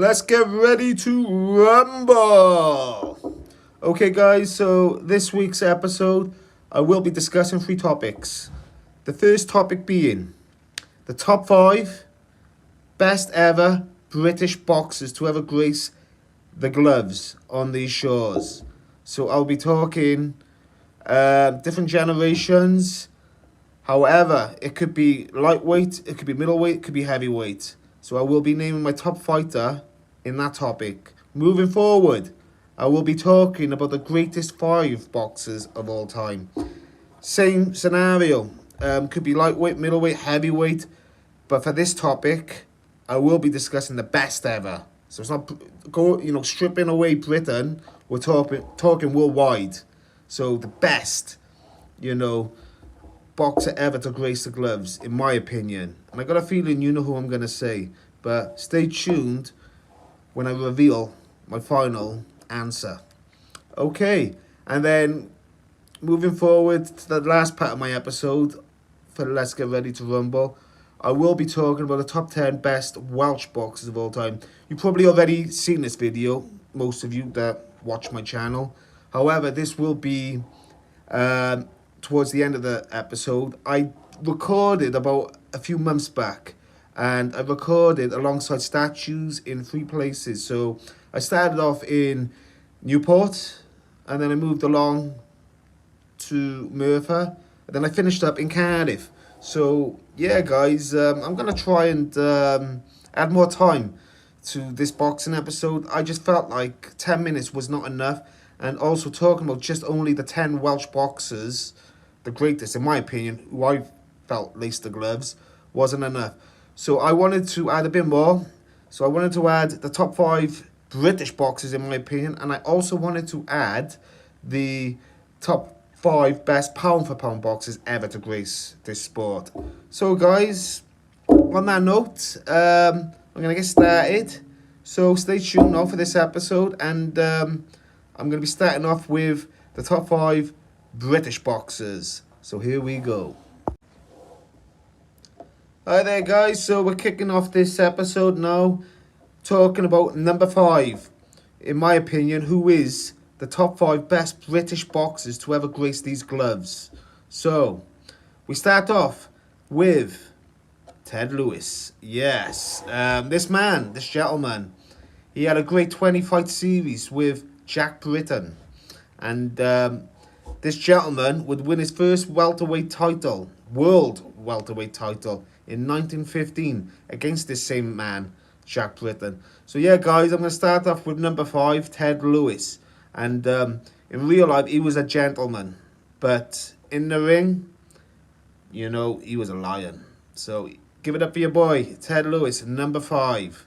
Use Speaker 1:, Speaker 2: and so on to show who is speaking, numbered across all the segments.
Speaker 1: Let's get ready to rumble. Okay, guys, so this week's episode, I will be discussing three topics. The first topic being the top five best ever British boxers to ever grace the gloves on these shores. So I'll be talking different generations. However, it could be lightweight, it could be middleweight, it could be heavyweight. So I will be naming my top fighter in that topic. Moving forward, I will be talking about the greatest five boxers of all time. Same scenario, could be lightweight, middleweight, heavyweight, but for this topic, I will be discussing the best ever. So it's not stripping away Britain. We're talking worldwide. So the best, boxer ever to grace the gloves, in my opinion. And I got a feeling you know who I'm gonna say, but stay tuned when I reveal my final answer. Okay, and then moving forward to the last part of my episode for Let's Get Ready to Rumble, I will be talking about the top 10 best Welsh boxers of all time. You've probably already seen this video, most of you that watch my channel. However, this will be towards the end of the episode. I recorded about a few months back, and I recorded alongside statues in three places. So I started off in Newport, and then I moved along to Merthyr, and then I finished up in Cardiff. So yeah, guys, I'm gonna try and add more time to this boxing episode. I just felt like 10 minutes was not enough, and also talking about just only the 10 Welsh boxers, the greatest in my opinion, who I felt laced the gloves, wasn't enough. So I wanted to add a bit more. So I wanted to add the top 5 British boxers in my opinion, and I also wanted to add the top 5 best pound for pound boxers ever to grace this sport. So guys, on that note, I'm gonna get started. So stay tuned now for this episode, and I'm gonna be starting off with the top 5 British boxers. So here we go. Hi there, guys. So we're kicking off this episode now, talking about number 5, in my opinion, who is the top 5 best British boxers to ever grace these gloves. So we start off with Ted Lewis. Yes, this gentleman, he had a great 20-fight series with Jack Britton, and this gentleman would win his first welterweight title, world welterweight title, in 1915 against this same man, Jack Britton. So yeah, guys, I'm going to start off with number 5, Ted Lewis. And in real life, he was a gentleman, but in the ring, he was a lion. So give it up for your boy, Ted Lewis, number 5.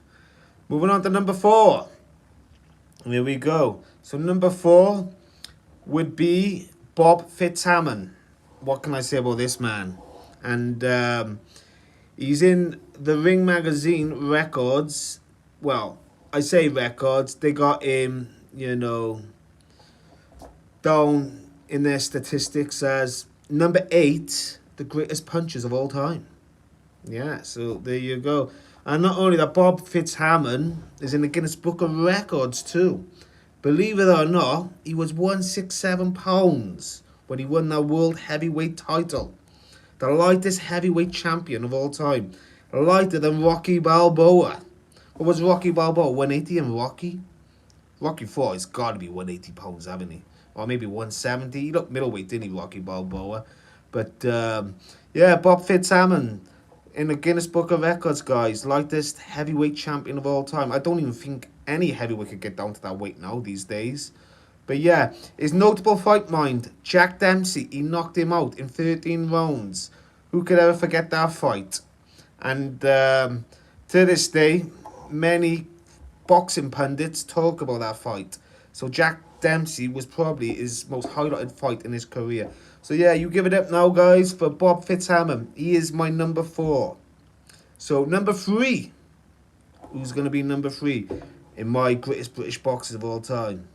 Speaker 1: Moving on to number 4. Here we go. So number 4 would be Bob Fitzhammon. What can I say about this man? And he's in the Ring Magazine records. Well, I say records. They got him, down in their statistics as number 8, the greatest punchers of all time. Yeah, so there you go. And not only that, Bob Fitzhammon is in the Guinness Book of Records too. Believe it or not, he was 167 pounds when he won that world heavyweight title. The lightest heavyweight champion of all time. Lighter than Rocky Balboa. What was Rocky Balboa? 180 and Rocky? Rocky 4 has got to be 180 pounds, haven't he? Or maybe 170. He looked middleweight, didn't he, Rocky Balboa? But, yeah, Bob Fitzhammon in the Guinness Book of Records, guys. Lightest heavyweight champion of all time. I don't even think any heavyweight could get down to that weight now these days. But, yeah, his notable fight mind, Jack Dempsey, he knocked him out in 13 rounds. Who could ever forget that fight? And to this day, many boxing pundits talk about that fight. So Jack Dempsey was probably his most highlighted fight in his career. So yeah, you give it up now, guys, for Bob Fitzhammon. He is my number 4. So number 3. Who's going to be number 3 in my greatest British boxers of all time?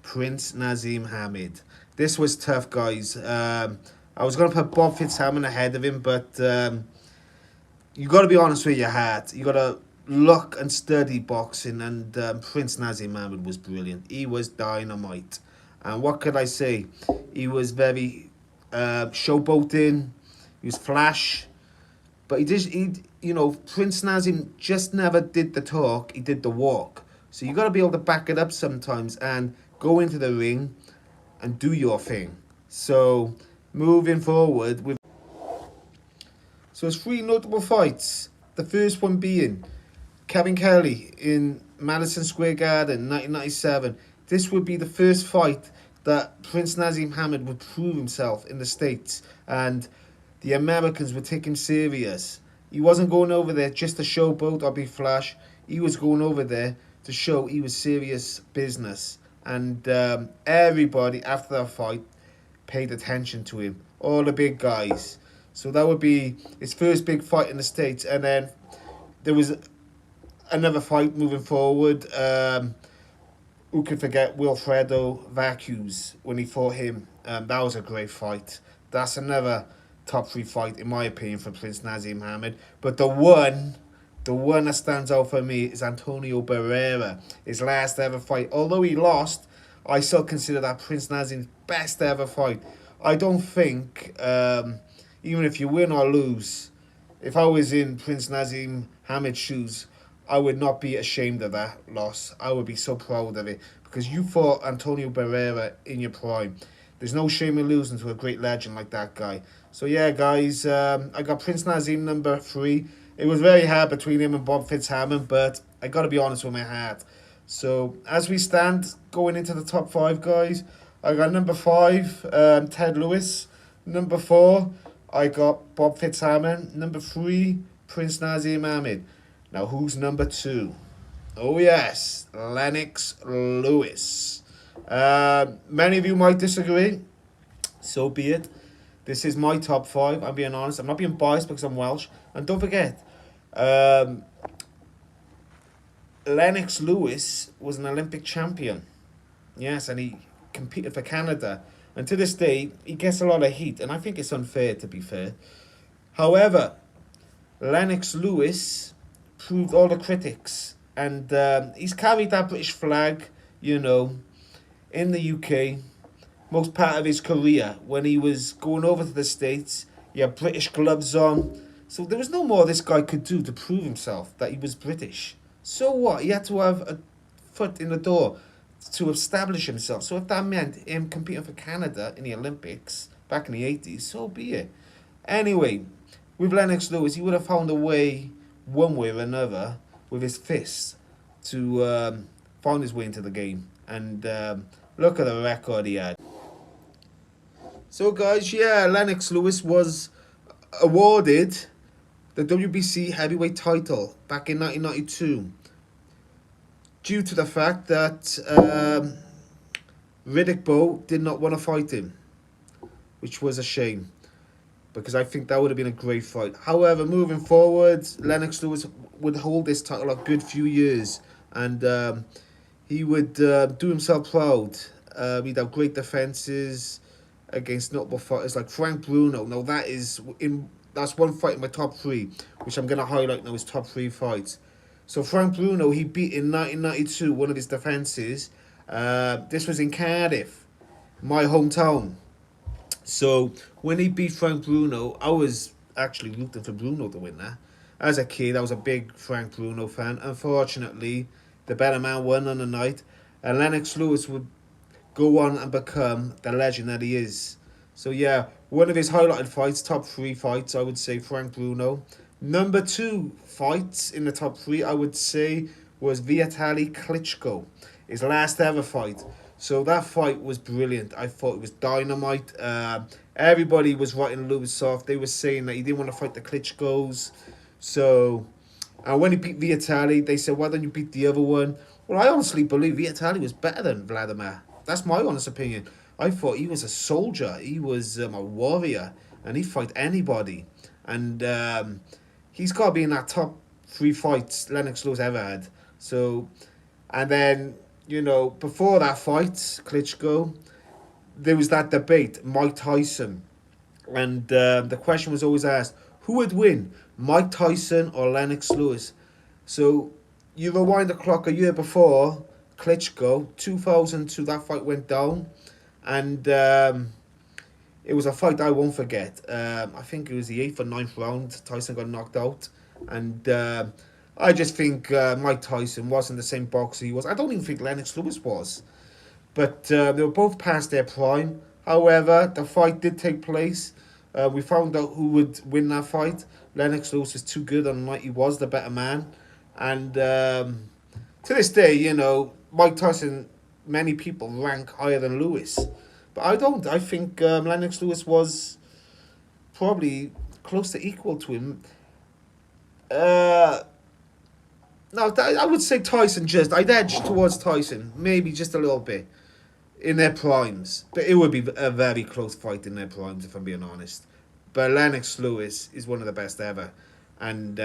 Speaker 1: Prince Naseem Hamed. This was tough, guys. I was going to put Bob Fitzhammon ahead of him, but you got to be honest with your heart. You got to look and study boxing, and Prince Nazim Ahmed was brilliant. He was dynamite. And what could I say? He was very showboating. He was flash. But Prince Nazim just never did the talk. He did the walk. So you got to be able to back it up sometimes and go into the ring and do your thing. So moving forward with... So it's 3 notable fights. The first one being Kevin Kelly in Madison Square Garden, 1997. This would be the first fight that Prince Nazim Ahmed would prove himself in the States, and the Americans would take him serious. He wasn't going over there just to showboat or be flash. He was going over there to show he was serious business. And everybody after that fight paid attention to him. All the big guys. So that would be his first big fight in the States. And then there was another fight moving forward. Who could forget Wilfredo Vacus when he fought him? That was a great fight. That's another top 3 fight, in my opinion, for Prince Nazim Ahmed. But the one that stands out for me is Antonio Barrera. His last ever fight. Although he lost, I still consider that Prince Nazim's best ever fight. I don't think, even if you win or lose, if I was in Prince Nazim Ahmed's shoes, I would not be ashamed of that loss. I would be so proud of it, because you fought Antonio Barrera in your prime. There's no shame in losing to a great legend like that guy. So yeah, guys, I got Prince Nazim number 3. It was very hard between him and Bob Fitzhammond, but I got to be honest with my heart. So as we stand going into the top 5, guys, I got number 5, Ted Lewis. Number 4, I got Bob Fitzhammond. Number 3, Prince Nazim Ahmed. Now, who's number 2? Oh, yes, Lennox Lewis. Many of you might disagree. So be it. This is my top 5. I'm being honest. I'm not being biased because I'm Welsh. And don't forget, Lennox Lewis was an Olympic champion. Yes, and he competed for Canada. And to this day, he gets a lot of heat. And I think it's unfair, to be fair. However, Lennox Lewis proved all the critics, and he's carried that British flag, in the UK most part of his career. When he was going over to the States, he had British gloves on, so there was no more this guy could do to prove himself that he was British. So what? He had to have a foot in the door to establish himself. So if that meant him competing for Canada in the Olympics back in the 80s, so be it. Anyway, with Lennox Lewis, he would have found a way, one way or another, with his fists to find his way into the game. And look at the record he had. So guys, yeah, Lennox Lewis was awarded the WBC heavyweight title back in 1992 due to the fact that Riddick Bowe did not want to fight him, which was a shame, because I think that would have been a great fight. However, moving forward, Lennox Lewis would hold this title a good few years, and he would do himself proud. He'd have great defenses against notable fighters like Frank Bruno. Now that's one fight in my top 3, which I'm going to highlight now, his top 3 fights. So Frank Bruno, he beat in 1992 one of his defenses. This was in Cardiff, my hometown. So when he beat Frank Bruno, I was actually rooting for Bruno to win that. As a kid, I was a big Frank Bruno fan. Unfortunately, the better man won on the night, and Lennox Lewis would go on and become the legend that he is. So yeah, one of his highlighted fights, top 3 fights, I would say Frank Bruno. Number 2 fights in the top 3, I would say, was Vitaly Klitschko, his last ever fight. So that fight was brilliant. I thought it was dynamite. Everybody was writing Lewis off. They were saying that he didn't want to fight the Klitschkos. So, and when he beat Vitaly, they said, why don't you beat the other one? Well, I honestly believe Vitaly was better than Vladimir. That's my honest opinion. I thought he was a soldier. He was a warrior, and he'd fight anybody. And he's got to be in that top 3 fights Lennox Lewis ever had. So, and then, before that fight, Klitschko, there was that debate, Mike Tyson. And the question was always asked, who would win, Mike Tyson or Lennox Lewis? So you rewind the clock a year before Klitschko, 2002, that fight went down, and it was a fight I won't forget. I think it was the 8th or 9th round. Tyson got knocked out, and I just think Mike Tyson wasn't the same boxer he was. I don't even think Lennox Lewis was, but they were both past their prime. However, the fight did take place. We found out who would win that fight. Lennox Lewis was too good on the night. He was the better man, and to this day, Mike Tyson, many people rank higher than Lewis. But I don't. I think Lennox Lewis was probably close to equal to him. Uh, no, I would say Tyson just. I'd edge towards Tyson, maybe just a little bit, in their primes. But it would be a very close fight in their primes, if I'm being honest. But Lennox Lewis is one of the best ever. And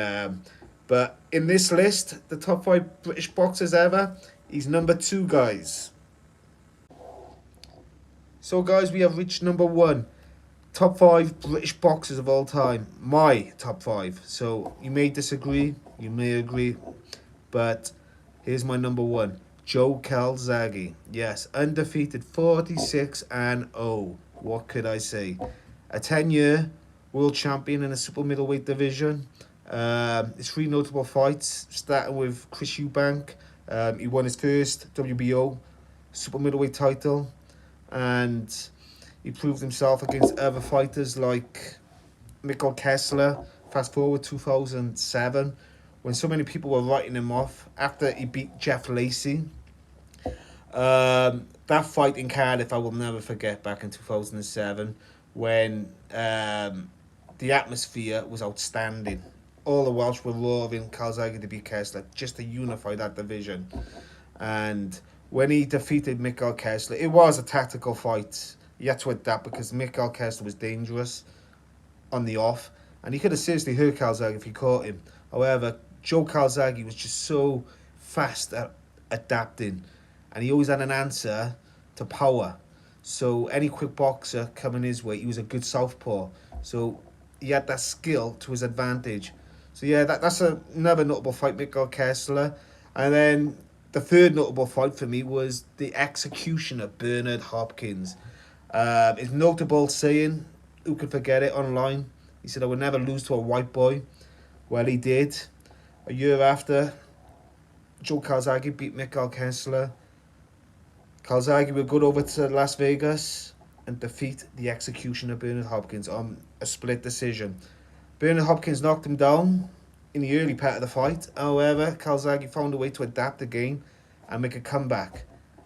Speaker 1: but in this list, the top 5 British boxers ever, he's number 2, guys. So, guys, we have reached number 1. Top 5 British boxers of all time. My top 5. So, you may disagree, you may agree, but here's my number 1. Joe Calzaghe. Yes, undefeated, 46-0. What could I say? A 10-year world champion in the super middleweight division. His 3 notable fights, starting with Chris Eubank. He won his first WBO super middleweight title, and he proved himself against other fighters like Mikkel Kessler. Fast forward 2007, when so many people were writing him off after he beat Jeff Lacey. That fight in Cardiff I will never forget, back in 2007, when the atmosphere was outstanding. All the Welsh were roaring Calzaghe to beat Kessler, just to unify that division. And when he defeated Mikkel Kessler, it was a tactical fight. He had to adapt because Mikkel Kessler was dangerous on the off, and he could have seriously hurt Calzaghe if he caught him. However, Joe Calzaghe was just so fast at adapting, and he always had an answer to power. So any quick boxer coming his way, he was a good southpaw. So he had that skill to his advantage. So yeah, that's another notable fight, Mikkel Kessler. And then the third notable fight for me was the executioner, Bernard Hopkins. His notable saying, who could forget it, online, he said, "I would never lose to a white boy." Well, he did. A year after, Joe Calzaghe beat Mikkel Kessler. Calzaghe would go over to Las Vegas and defeat the executioner, Bernard Hopkins, on a split decision. Bernard Hopkins knocked him down in the early part of the fight. However, Calzaghe found a way to adapt again and make a comeback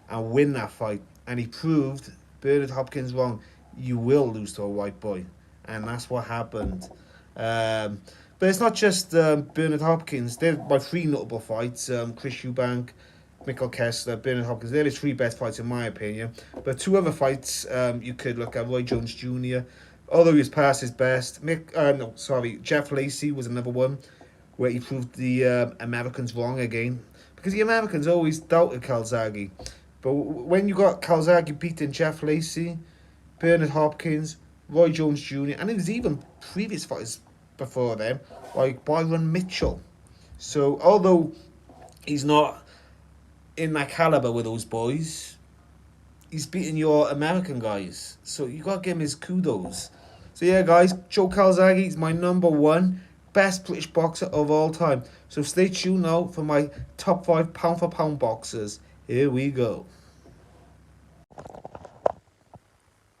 Speaker 1: and win that fight. And he proved Bernard Hopkins wrong. You will lose to a white boy. And that's what happened. But it's not just Bernard Hopkins. They're my 3 notable fights. Chris Eubank, Mikkel Kessler, Bernard Hopkins. They're the 3 best fights in my opinion. But 2 other fights you could look at. Roy Jones Jr., although he was past his best. Jeff Lacey was another one where he proved the Americans wrong again. Because the Americans always doubted Calzaghe. But when you got Calzaghe beating Jeff Lacey, Bernard Hopkins, Roy Jones Jr., and it was even previous fighters before them, like Byron Mitchell. So although he's not in that caliber with those boys, he's beating your American guys. So you got to give him his kudos. So yeah, guys, Joe Calzaghe is my number 1 best British boxer of all time. So stay tuned now for my top 5 pound for pound boxers. Here we go.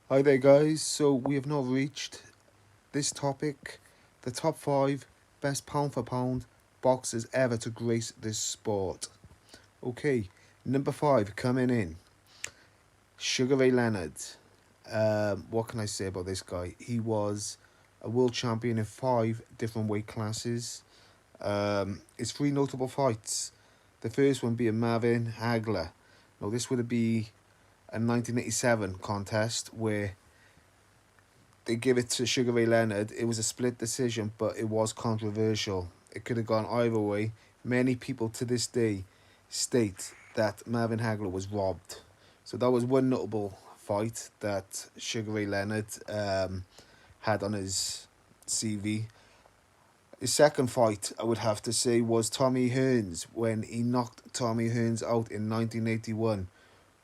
Speaker 1: Hi there, guys. So we have now reached this topic, the top 5 best pound for pound boxers ever to grace this sport. Okay, number 5 coming in, Sugar Ray Leonard. What can I say about this guy? He was a world champion in 5 different weight classes. His 3 notable fights. The first one being Marvin Hagler. Now this would be a 1987 contest where they give it to Sugar Ray Leonard. It was a split decision, but it was controversial. It could have gone either way. Many people to this day state that Marvin Hagler was robbed. So that was one notable fight that Sugar Ray Leonard had on his CV. His second fight, I would have to say, was Tommy Hearns, when he knocked Tommy Hearns out in 1981.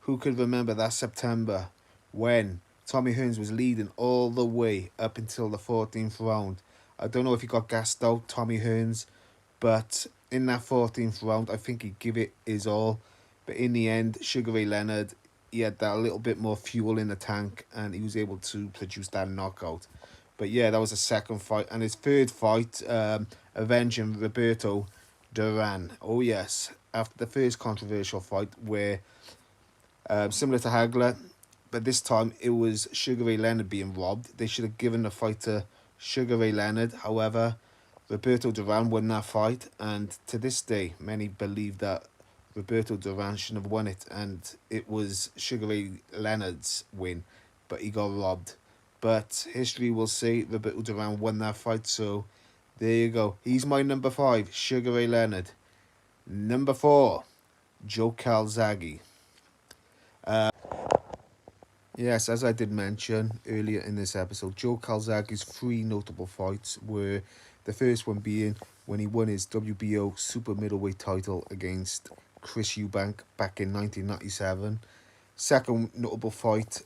Speaker 1: Who could remember that September when Tommy Hearns was leading all the way up until the 14th round? I don't know if he got gassed out, Tommy Hearns, but in that 14th round, I think he gave it his all. But in the end, Sugar Ray Leonard, he had that little bit more fuel in the tank, and he was able to produce that knockout. But yeah, that was a second fight. And his third fight, avenging Roberto Duran. Oh yes, after the first controversial fight where, similar to Hagler, but this time it was Sugar Ray Leonard being robbed. They should have given the fight to Sugar Ray Leonard. However, Roberto Duran won that fight, and to this day, many believe that Roberto Duran shouldn't have won it, and it was Sugar Ray Leonard's win, but he got robbed. But history will say Roberto Duran won that fight, so there you go. He's my number 5, Sugar Ray Leonard. Number 4, Joe Calzaghe. Yes, as I did mention earlier in this episode, Joe Calzaghe's 3 notable fights were the first one being when he won his WBO super middleweight title against Chris Eubank back in 1997. Second notable fight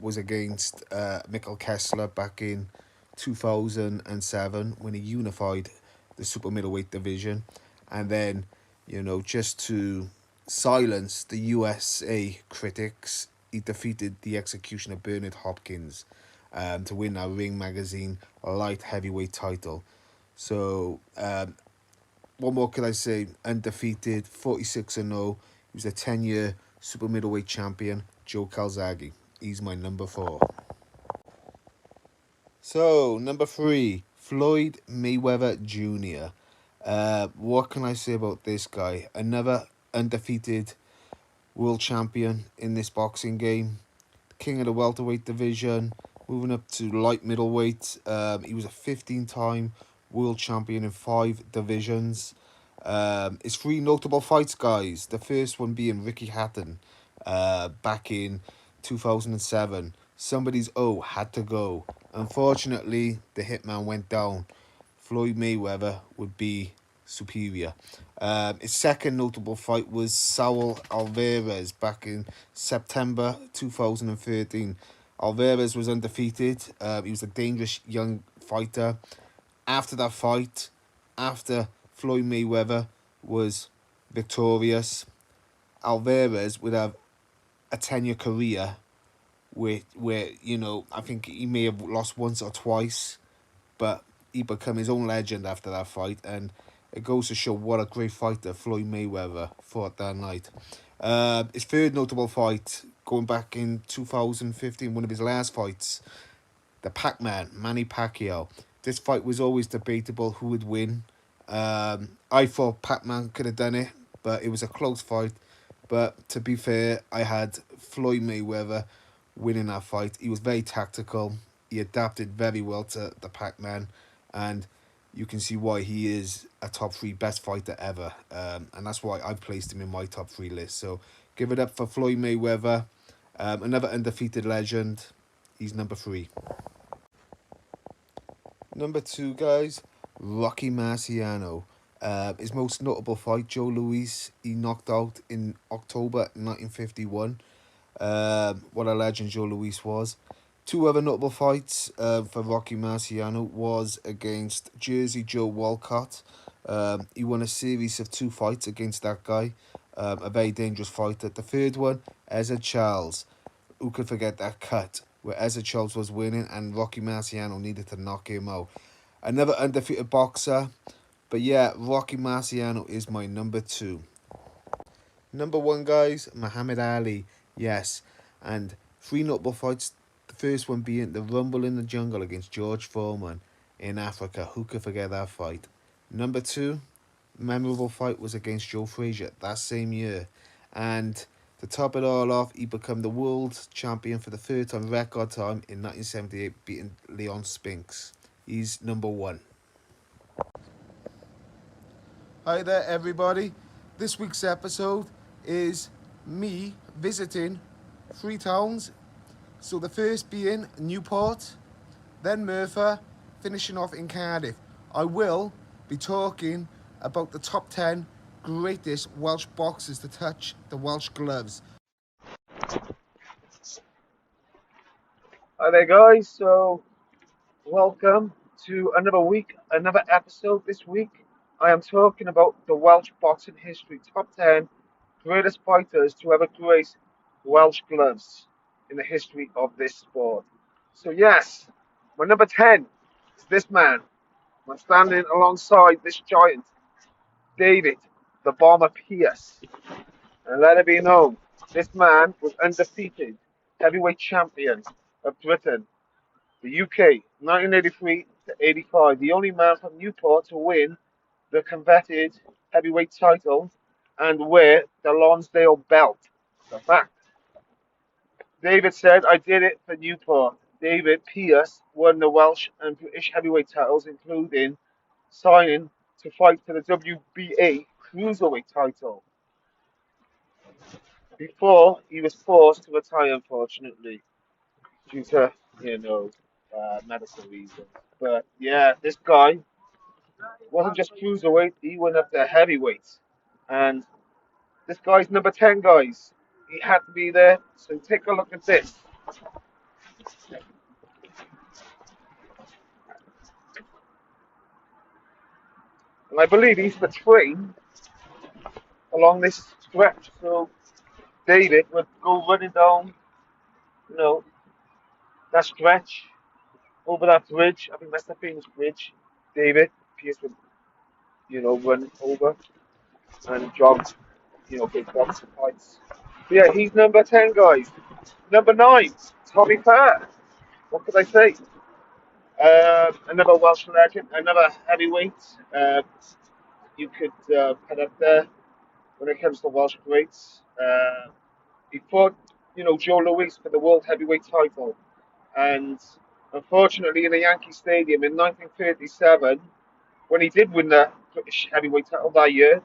Speaker 1: was against Mikkel Kessler back in 2007 when he unified the super middleweight division. And then, just to silence the USA critics, he defeated the executioner Bernard Hopkins to win our Ring Magazine light heavyweight title. So, what more could I say? Undefeated, 46-0. He was a 10-year super middleweight champion, Joe Calzaghe. He's my number 4. So, number 3, Floyd Mayweather Jr. What can I say about this guy? Another undefeated world champion in this boxing game. King of the welterweight division, moving up to light middleweight. He was a 15-time world champion in 5 divisions. His 3 notable fights, guys. The first one being Ricky Hatton back in 2007. Somebody's O had to go. Unfortunately, the hitman went down. Floyd Mayweather would be superior. His second notable fight was Saul Alvarez back in September 2013. Alvarez was undefeated. He was a dangerous young fighter. After that fight, after Floyd Mayweather was victorious, Alvarez would have a 10-year career where I think he may have lost once or twice, but he became his own legend after that fight, and it goes to show what a great fighter Floyd Mayweather fought that night. His third notable fight, going back in 2015, one of his last fights, the Pac-Man, Manny Pacquiao. This fight was always debatable who would win. I thought Pac-Man could have done it, but it was a close fight. But to be fair, I had Floyd Mayweather winning that fight. He was very tactical. He adapted very well to the Pac-Man, and you can see why he is a top 3 best fighter ever. And that's why I placed him in my top 3 list. So give it up for Floyd Mayweather, another undefeated legend. He's number 3. Number 2, guys, Rocky Marciano. His most notable fight, Joe Louis, he knocked out in October 1951. What a legend Joe Louis was. 2 other notable fights for Rocky Marciano was against Jersey Joe Walcott. He won a series of 2 fights against that guy. A very dangerous fighter. The third one, Ezra Charles. Who could forget that cut where Ezra Charles was winning and Rocky Marciano needed to knock him out. Another undefeated boxer. But yeah, Rocky Marciano is my number 2. Number 1, guys, Muhammad Ali. Yes, and 3 notable fights. The first one being the Rumble in the Jungle against George Foreman in Africa. Who could forget that fight? Number 2, memorable fight was against Joe Frazier that same year. And to top it all off, he became the world champion for the 3rd time, record time, in 1978, beating Leon Spinks. He's number 1. Hi there, everybody. This week's episode is me visiting 3 towns. So the first being Newport, then Merthyr, finishing off in Cardiff. I will be talking about the top 10 greatest Welsh boxers to touch the Welsh gloves.
Speaker 2: Hi there, guys. So, welcome to another week, another episode. This week, I am talking about the Welsh boxing history top 10 greatest fighters to ever grace Welsh gloves in the history of this sport. So, yes, my number 10 is this man. I'm standing alongside this giant, David, the Bomber Pierce. And let it be known, this man was undefeated heavyweight champion of Britain, the UK, 1983 to 85, the only man from Newport to win the coveted heavyweight title and wear the Lonsdale belt. The fact. David said, I did it for Newport. David Pierce won the Welsh and British heavyweight titles, including signing to fight for the WBA cruiserweight title before he was forced to retire, unfortunately, due to, medical reasons. But yeah, this guy wasn't just cruiserweight, he went up to heavyweight. And this guy's number 10, guys. He had to be there. So take a look at this. And I believe he's the train along this stretch. So David would go running down, you know, that stretch over that bridge. I think that's the famous bridge. David Pierce would, run over and jog, big boxing fights. But yeah, he's number 10, guys. Number 9, Tommy Fair. What could I say? Another Welsh legend, another heavyweight. You could put up there when it comes to Welsh greats. He fought, Joe Louis for the world heavyweight title, and unfortunately, in the Yankee Stadium in 1937, when he did win the British heavyweight title that year,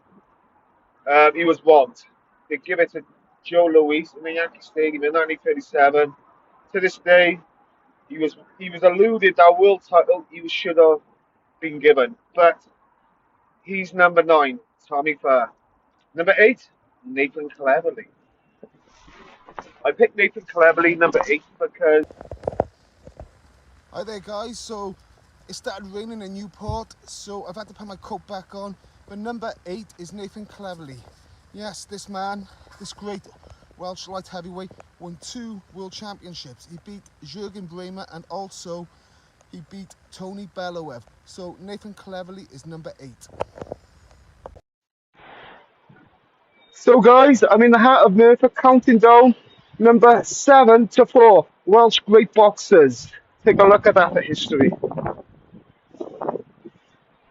Speaker 2: he was robbed. They give it to Joe Louis in the Yankee Stadium in 1937. To this day, he was eluded that world title he should have been given. But he's number 9, Tommy Fair. Number 8, Nathan Cleverly. I picked Nathan Cleverly number 8 because.
Speaker 1: Hi there, guys. So it started raining in Newport, so I've had to put my coat back on. But number 8 is Nathan Cleverly. Yes, this man, this great Welsh light heavyweight, won 2 world championships. He beat Jürgen Bremer and also he beat Tony Bellew. So Nathan Cleverly is number 8.
Speaker 2: So, guys, I'm in the heart of Merthyr, counting down number 7 to 4 Welsh great boxers. Take a look at that for history.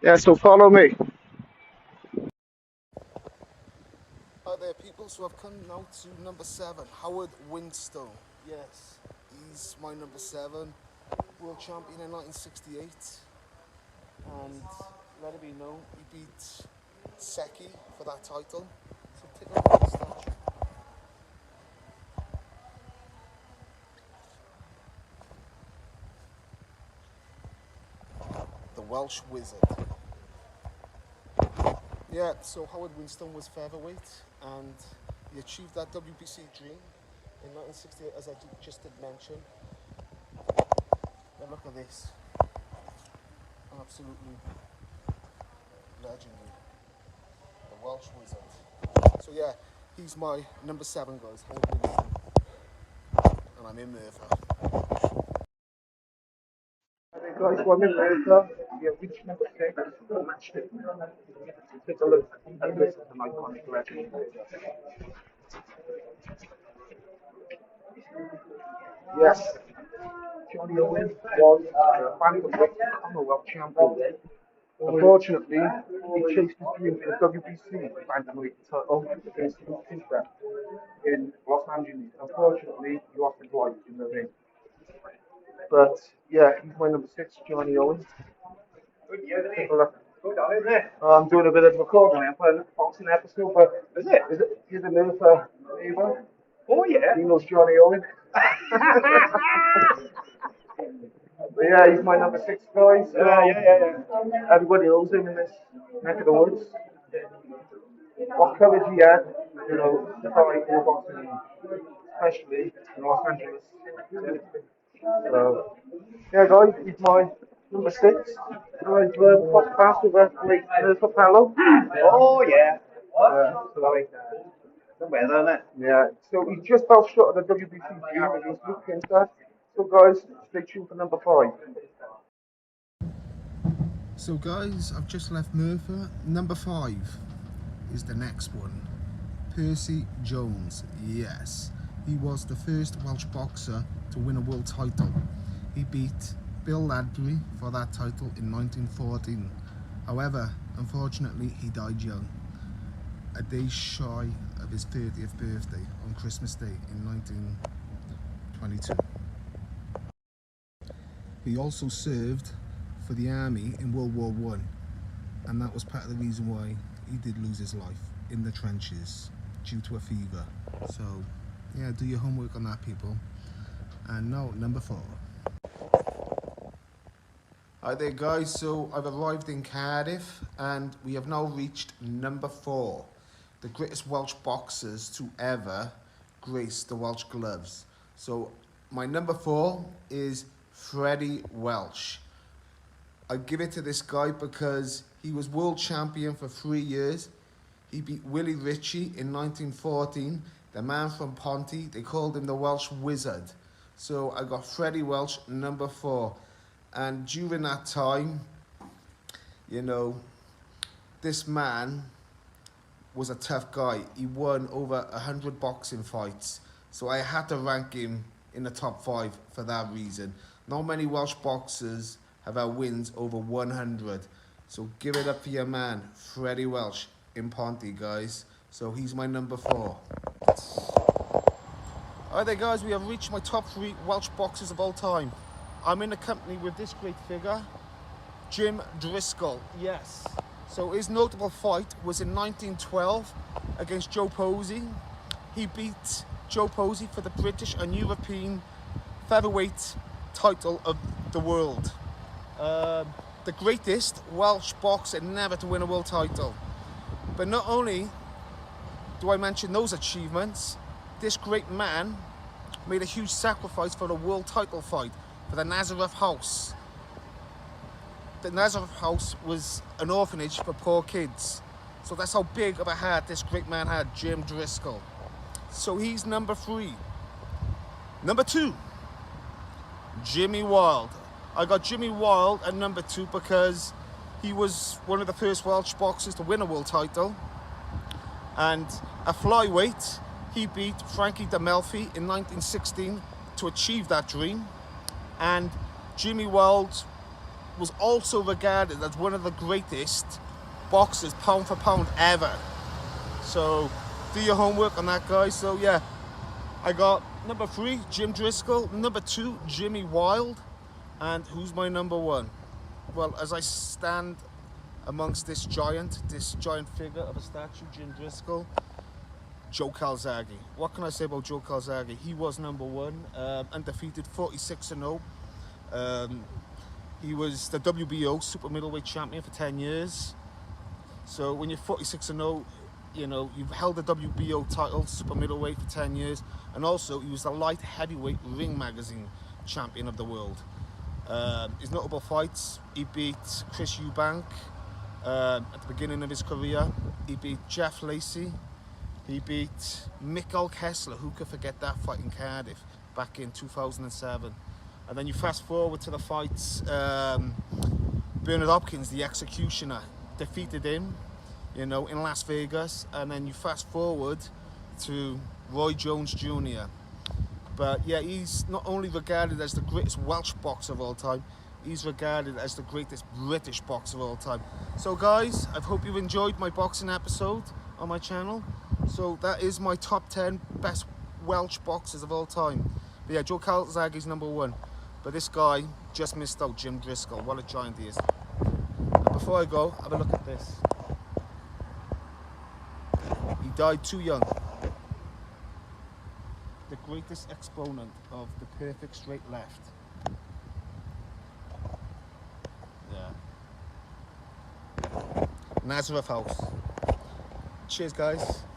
Speaker 2: Yeah, so follow me.
Speaker 1: Hi there, people. So I've come now to number 7, Howard Winstone. Yes, he's my number 7, world champion in 1968. And let it be known, he beat Seki for that title. So take a look at the statue. The Welsh Wizard. Yeah, so Howard Winstone was featherweight and he achieved that WBC dream in 1968, as I just did mention. Now look at this. Absolutely legendary. The Welsh Wizard. So yeah, he's my number 7, guys. Howard Winstone. And I'm in Merthyr.
Speaker 2: Hey guys, one in America. Yeah, which number 6? Match it. Take a look at this as an iconic legend. Yes, Johnny Owen was bantamweight Commonwealth champion. Unfortunately, he chased his dream for the WBC bantamweight title against Luke Cooper in Los Angeles. Unfortunately, he lost his life in the ring. But yeah, he's my number 6, Johnny Owen. Take a look. I'm doing a bit of recording. I'm playing a boxing episode, but is it? Is it new for Eva? Oh yeah. He knows Johnny Owen. But yeah, he's my number 6 guy. So
Speaker 3: Yeah.
Speaker 2: everybody knows him in this neck of the woods. What courage he had, to fight in boxing, especially in Los Angeles. So, yeah, guys, he's my number 6. I've crossed paths with a great Capello.
Speaker 3: Oh yeah. What?
Speaker 2: So,
Speaker 3: The weather, isn't it?
Speaker 2: yeah, so he just fell short of the WBC dream against Luke Kinter. So, guys, stay tuned for number 5.
Speaker 1: So guys, I've just left Merthyr. Number 5 is the next one. Percy Jones. Yes, he was the first Welsh boxer to win a world title. He beat Bill Ladbury for that title in 1914. However, unfortunately, he died young, a day shy of his 30th birthday on Christmas Day in 1922. He also served for the army in World War One, and that was part of the reason why he did lose his life in the trenches due to a fever. So yeah, do your homework on that, people. And now, number 4. Hi there guys, so I've arrived in Cardiff and we have now reached number 4, the greatest Welsh boxers to ever grace the Welsh gloves. So my number 4 is Freddie Welsh. I give it to this guy because he was world champion for 3 years. He beat Willie Ritchie in 1914, the man from Ponty. They called him the Welsh Wizard. So I got Freddie Welsh, number 4. And during that time, this man was a tough guy. He won over 100 boxing fights. So I had to rank him in the top 5 for that reason. Not many Welsh boxers have had wins over 100. So give it up for your man, Freddie Welsh, in Ponty, guys. So he's my number 4. Alright there guys, we have reached my top 3 Welsh boxers of all time. I'm in the company with this great figure, Jim Driscoll. Yes. So his notable fight was in 1912 against Joe Posey. He beat Joe Posey for the British and European featherweight title of the world. The greatest Welsh boxer never to win a world title. But not only do I mention those achievements, this great man made a huge sacrifice for the world title fight for the Nazareth House. The Nazareth House was an orphanage for poor kids. So that's how big of a heart this great man had, Jim Driscoll. So he's number 3. Number 2, Jimmy Wilde. I got Jimmy Wilde at number 2 because he was one of the first Welsh boxers to win a world title. And at flyweight, he beat Frankie D'Amelfi in 1916 to achieve that dream. And Jimmy Wilde was also regarded as one of the greatest boxers, pound for pound, ever. So do your homework on that, guys. So yeah, I got number 3, Jim Driscoll. Number 2, Jimmy Wilde. And who's my number 1? Well, as I stand amongst this giant figure of a statue, Jim Driscoll, Joe Calzaghe. What can I say about Joe Calzaghe? He was number 1, undefeated, 46-0. He was the WBO super middleweight champion for 10 years. So when you're 46-0, you've held the WBO title, super middleweight, for 10 years. And also, he was the light heavyweight Ring Magazine champion of the world. His notable fights, he beat Chris Eubank at the beginning of his career. He beat Jeff Lacey. He beat Mikkel Kessler. Who could forget that fight in Cardiff back in 2007? And then you fast forward to the fights. Bernard Hopkins, the Executioner, defeated him, in Las Vegas. And then you fast forward to Roy Jones Jr. But yeah, he's not only regarded as the greatest Welsh boxer of all time, he's regarded as the greatest British boxer of all time. So guys, I hope you enjoyed my boxing episode on my channel. So that is my top 10 best Welsh boxers of all time. But yeah, Joe Calzaghe's number 1. But this guy just missed out, Jim Driscoll. What a giant he is. And before I go, have a look at this. He died too young. The greatest exponent of the perfect straight left. Nazareth House. Cheers, guys.